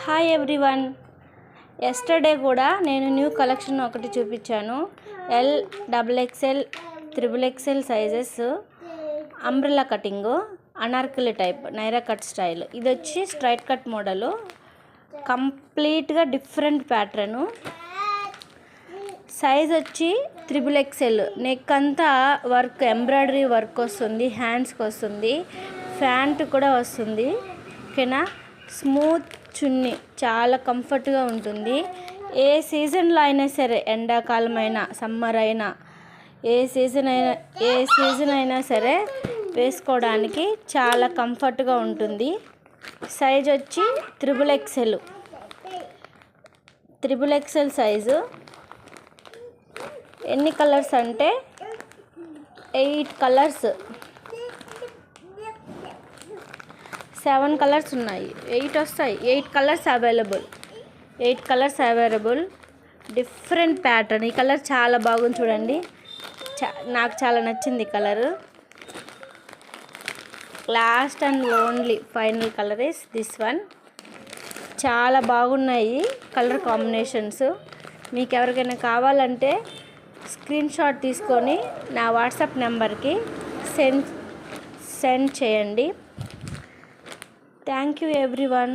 Hi everyone. Yesterday కూడా నేను new collection ఒకటి చూపించాను. L, XXL, XXL sizes, umbrella cutting, Anarkali type, Naira cut style. ఇది వచ్చి స్ట్రైట్ కట్ మోడలు, కంప్లీట్గా డిఫరెంట్ ప్యాటర్ను. సైజ్ వచ్చి XXL. నెక్ అంతా వర్క్, ఎంబ్రాయిడరీ వర్క్ వస్తుంది, హ్యాండ్స్కి వస్తుంది, ప్యాంట్ కూడా వస్తుంది. ఓకేనా. స్మూత్ చున్నీ, చాలా కంఫర్ట్గా ఉంటుంది. ఏ సీజన్లో అయినా సరే, ఎండాకాలం అయినా సమ్మర్ అయినా, ఏ సీజన్ అయినా సరే వేసుకోవడానికి చాలా కంఫర్ట్గా ఉంటుంది. సైజ్ వచ్చి XXL సైజు. ఎన్ని కలర్స్ అంటే 8 కలర్స్, 7 కలర్స్ ఉన్నాయి, 8 వస్తాయి. 8 కలర్స్ అవైలబుల్. Different pattern. ఈ కలర్ చాలా బాగుంది చూడండి, నాకు చాలా నచ్చింది ఈ colour. Last and only final colour is this one. చాలా బాగున్నాయి కలర్ కాంబినేషన్స్. మీకు ఎవరికైనా కావాలంటే స్క్రీన్ షాట్ తీసుకొని నా వాట్సాప్ నెంబర్కి సెండ్ చేయండి. Thank you everyone.